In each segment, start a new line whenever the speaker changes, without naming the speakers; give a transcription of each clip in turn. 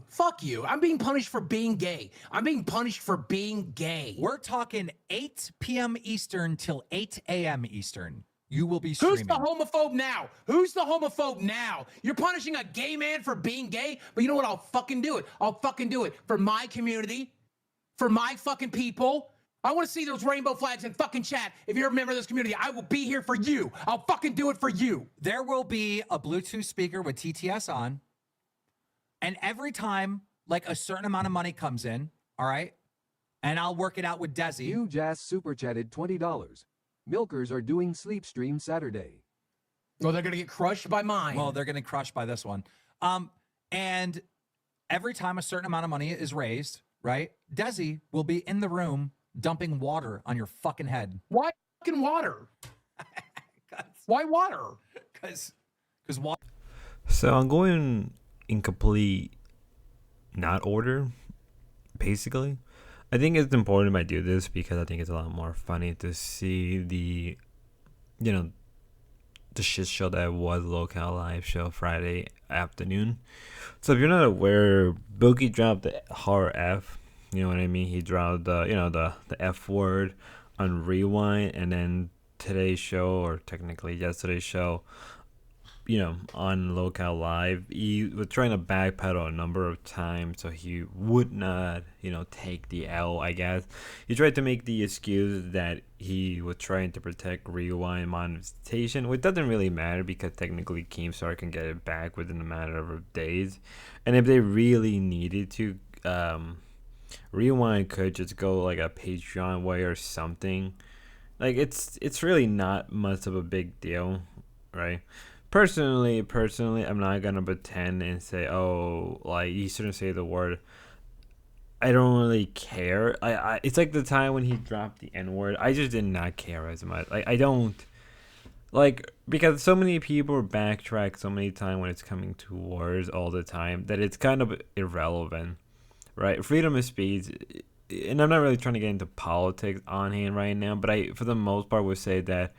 Fuck you. I'm being punished for being gay. I'm being punished for being gay.
We're talking 8 p.m. Eastern till 8 a.m. Eastern. You will be streaming.
Who's the homophobe now? Who's the homophobe now? You're punishing a gay man for being gay, but you know what? I'll fucking do it. I'll fucking do it for my community, for my fucking people. I want to see those rainbow flags in fucking chat. If you're a member of this community, I will be here for you. I'll fucking do it for you.
There will be a Bluetooth speaker with TTS on. And every time, like, a certain amount of money comes in, all right? And I'll work it out with Desi.
You Jazz super chatted $20. Milkers are doing sleep stream Saturday.
Well, they're going to get crushed by mine.
Well, they're getting crushed by this one. And every time a certain amount of money is raised, right? Desi will be in the room dumping water on your fucking head.
Why fucking water? Why water?
Because water.
So I'm going in complete not order, basically. I think it's important I do this because I think it's a lot more funny to see the shit show that was lolcowlive show Friday afternoon. So if you're not aware, Boogie dropped the hard F. You know what I mean? He dropped the F word on Rewind, and then today's show, or technically yesterday's show, on lolcowlive, he was trying to backpedal a number of times so he would not, take the L, I guess. He tried to make the excuse that he was trying to protect Rewind monetization, which doesn't really matter because technically Keemstar can get it back within a matter of days. And if they really needed to, Rewind could just go like a Patreon way or something. Like, it's really not much of a big deal, right? Personally, I'm not gonna pretend and say, oh, like, you shouldn't say the word. I don't really care. It's like the time when he dropped the N-word. I just did not care as much. Like, I don't, like, because so many people backtrack so many times when it's coming to words all the time that it's kind of irrelevant, right? Freedom of speech, and I'm not really trying to get into politics on hand right now, but I, for the most part, would say that,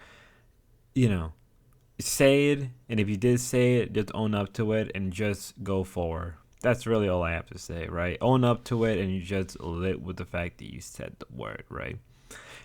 say it, and if you did say it, just own up to it and just go forward. That's really all I have to say, right? Own up to it and you just live with the fact that you said the word, right?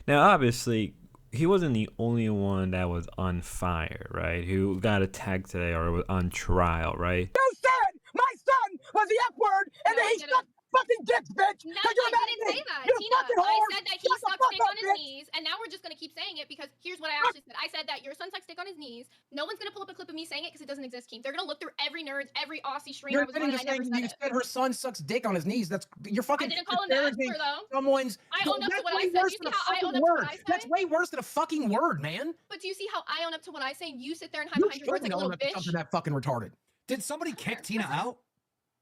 Now, obviously, he wasn't the only one that was on fire, right? Who got attacked today or was on trial, right?
You said my son was the F word, and then he sucked fucking dicks, bitch.
No, I didn't say that. Tina, I said that he sucked dick on his knees, and now we're just going to keep saying it because here's what I actually said. I said that your son sucks dick on his knees. No one's going to pull up a clip of me saying it because it doesn't exist, Keem. They're going to look through every nerd, every Aussie stream
You're
I was on, and I never
you said her son sucks dick on his knees. You're fucking.
I didn't call him that, though.
Someone's.
I own up to what I said. Do you see how I own up to what I say?
That's way worse than a fucking word, man.
But do you see how I own up to what I say? You sit there and hide behind your words like a little bitch.
Something that fucking retarded.
Did somebody kick Tina out?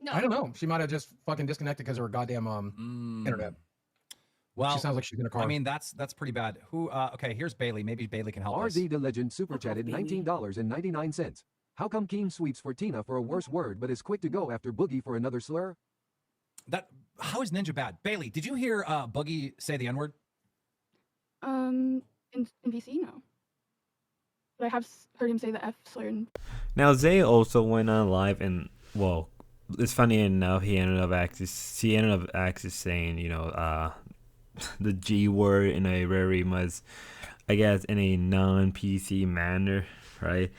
No.
I don't know. She might have just fucking disconnected because of her goddamn internet.
Well,
she sounds like she's in a car.
I mean, that's pretty bad. Who? Okay, here's Bailey. Maybe Bailey can help us.
RZ the Legend super chatted $19.99. How come Keem sweeps for Tina for a worse word but is quick to go after Boogie for another slur?
How is Ninja bad? Bailey, did you hear Boogie say the N-word?
In VC, no. But I have heard him say the F slur.
Now, Zay also went on live and, well, it's funny enough, he ended up actually saying, the G word in a very much, I guess, in a non-PC manner, right?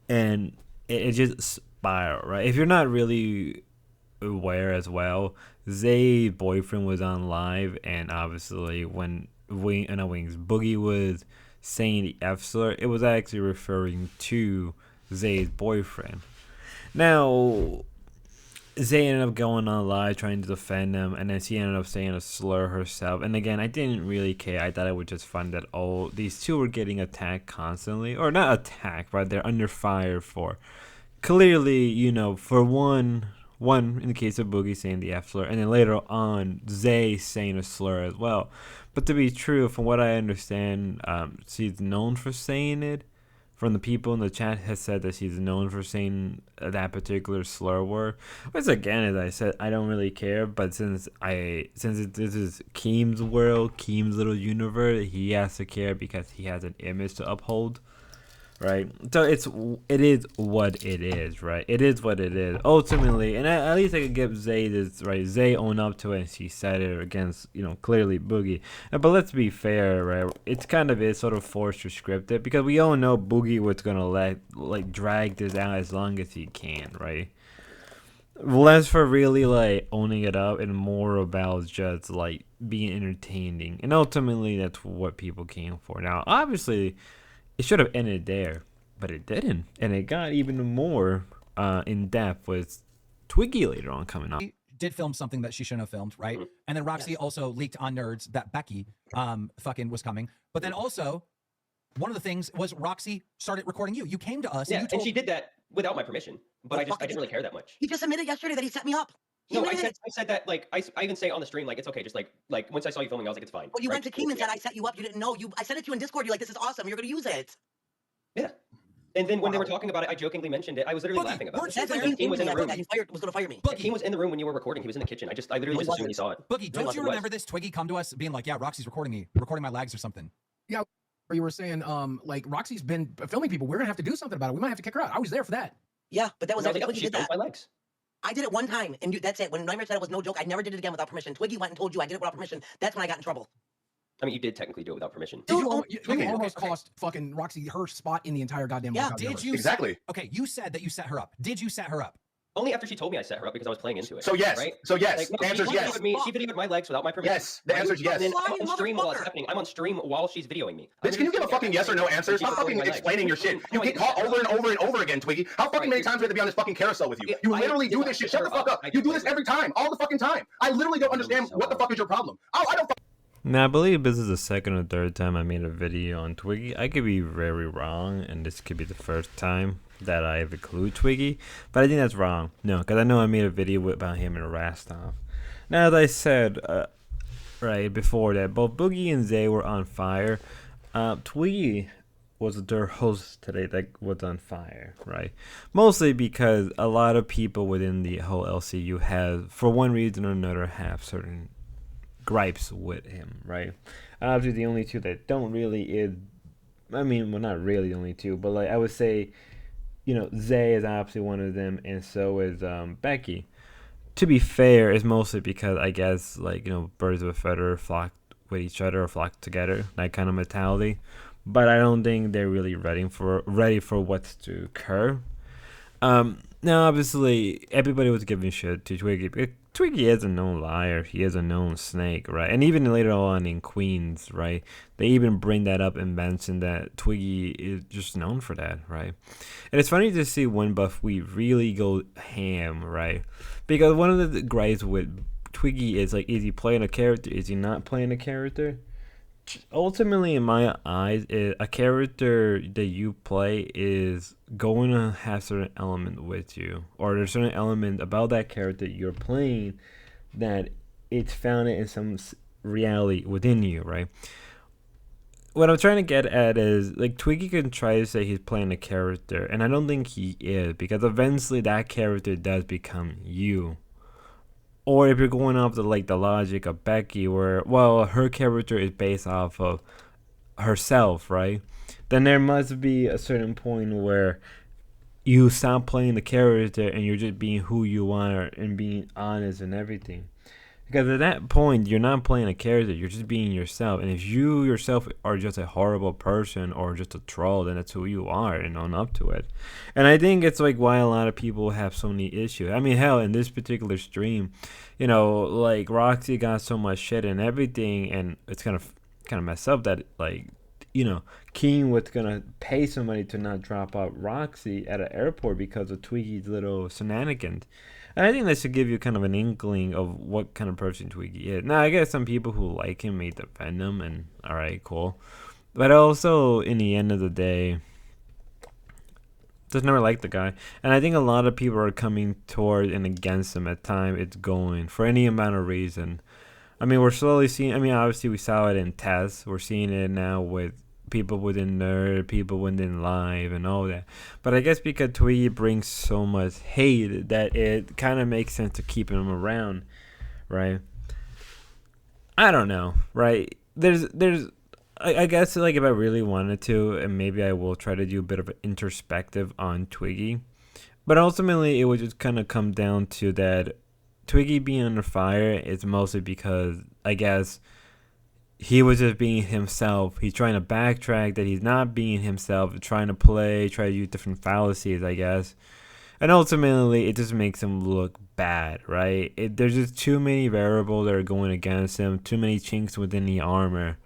And it just spiraled, right? If you're not really aware as well, Zay's boyfriend was on live, and obviously when Boogie was saying the F slur, it was actually referring to Zay's boyfriend. Now, Zay ended up going on live trying to defend him, and then she ended up saying a slur herself. And again, I didn't really care. I thought it was just fun that these two were getting attacked constantly, or not attacked, but they're under fire for clearly, for one in the case of Boogie saying the F slur, and then later on Zay saying a slur as well. But to be true, from what I understand, she's known for saying it. From the people in the chat has said that she's known for saying that particular slur word. Which again, as I said, I don't really care. But since this is Keem's world, Keem's little universe, he has to care because he has an image to uphold. right? So it is what it is, right? It is what it is. Ultimately, and at least I could give Zay this, right? Zay owned up to it, and she said it against, clearly Boogie. But let's be fair, right? It's kind of is sort of forced or scripted because we all know Boogie was gonna drag this out as long as he can, right? Less for really owning it up and more about just being entertaining, and ultimately that's what people came for. Now, obviously, it should have ended there, but it didn't, and it got even more in depth with Twiggy later on coming up.
She did film something that she shouldn't have filmed, right? And then Roxy also leaked on Nerds that Becky fucking was coming. But then also, one of the things was Roxy started recording you. You came to us.
Yeah, and she did that without my permission. But I didn't really care that much.
He just admitted yesterday that he set me up.
No, I said that I even say on the stream it's okay. Just like once I saw you filming, I was like, it's fine.
Well, you went to Keem and said I set you up. You didn't know. I said it to you in Discord. You're like, this is awesome. You're gonna use it.
Yeah. And then when they were talking about it, I jokingly mentioned it. I was literally laughing about it.
That's when Keem was in the room. He was gonna fire me.
Keem was in the room when you were recording. He was in the kitchen. I literally just assumed he saw it.
Boogie, don't you remember this? Twiggy come to us being like, yeah, Roxy's recording my legs or something.
Yeah, or you were saying, Roxy's been filming people. We're gonna have to do something about it. We might have to kick her out. I was there for that.
Yeah, but that was
after
Twiggy did that.
My legs.
I did it one time, and that's it. When Nightmare said it was no joke, I never did it again without permission. Twiggy went and told you I did it without permission. That's when I got in trouble.
I mean, you did technically do it without permission.
You almost cost fucking Roxy her spot in the entire goddamn.
Yeah,
did you
exactly?
Okay, you said that you set her up. Did you set her up?
Only after she told me I set her up because I was playing into it.
So yes,
right?
So yes. The answer is yes.
She videoed my legs without my permission.
Yes, the answer is yes.
And then I'm on stream while it's happening. I'm on stream while she's videoing me.
Bitch, can you give a fucking yes or no answer? Stop fucking explaining your shit. You get caught over and over and over again, Twiggy. How fucking many times do we have to be on this fucking carousel with you? You literally do this shit. Shut the fuck up. You do this every time, all the fucking time. I literally don't understand what the fuck is your problem. Oh, I don't.
Now, I believe this is the second or third time I made a video on Twiggy. I could be very wrong, and this could be the first time that I have included Twiggy, but I think that's wrong. No, because I know I made a video about him in Rastov. Now, as I said right before that, both Boogie and Zay were on fire. Twiggy was their host today that was on fire, right? Mostly because a lot of people within the whole LCU have, for one reason or another, have certain gripes with him, right? Obviously, the only two that don't really is, I mean, well, not really the only two, but I would say, Zay is obviously one of them, and so is Becky. To be fair, it's mostly because I guess birds of a feather flock with each other or flock together, that kind of mentality. But I don't think they're really ready for what's to occur. Now, obviously, everybody was giving shit to Twiggy. Twiggy is a known liar. He is a known snake, right? And even later on in Queens, right? They even bring that up and mention that Twiggy is just known for that, right? And it's funny to see when Buff we really go ham, right? Because one of the gripes with Twiggy is is he playing a character? Is he not playing a character? Ultimately, in my eyes, a character that you play is going to have certain element with you, or there's certain element about that character you're playing that it's founded in some reality within you, right? What I'm trying to get at is Twiggy can try to say he's playing a character, and I don't think he is, because eventually that character does become you. Or if you're going off the logic of Becky, where her character is based off of herself, right? Then there must be a certain point where you stop playing the character and you're just being who you are and being honest and everything. Because at that point, you're not playing a character, you're just being yourself. And if you yourself are just a horrible person or just a troll, then that's who you are and own up to it. And I think it's why a lot of people have so many issues. I mean, hell, in this particular stream, Roxy got so much shit and everything, and it's kind of messed up that, Keem was going to pay somebody to not drop out Roxy at an airport because of Twiggy's little shenanigans. And I think that should give you kind of an inkling of what kind of person Twiggy is. Now, I guess some people who like him may defend him, and alright, cool. But also, in the end of the day, just never liked the guy. And I think a lot of people are coming toward and against him at time it's going, for any amount of reason. I mean, we're slowly seeing, obviously we saw it in tests. We're seeing it now with people within Nerd, people within Live, and all that. But I guess because Twiggy brings so much hate that it kind of makes sense to keep him around, right? I don't know, right? There's I guess like if I really wanted to, and maybe I will try to do a bit of an introspective on Twiggy, but ultimately it would just kind of come down to that Twiggy being under fire is mostly because I guess he was just being himself. He's trying to backtrack that he's not being himself, trying to try to use different fallacies, I guess. And ultimately, it just makes him look bad, right? There's just too many variables that are going against him, too many chinks within the armor.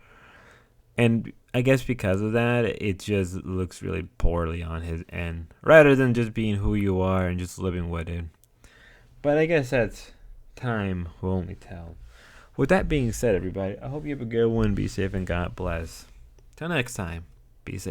And I guess because of that, it just looks really poorly on his end, rather than just being who you are and just living with it. But I guess that's time will only tell. With that being said, everybody, I hope you have a good one. Be safe and God bless. Till next time, be safe.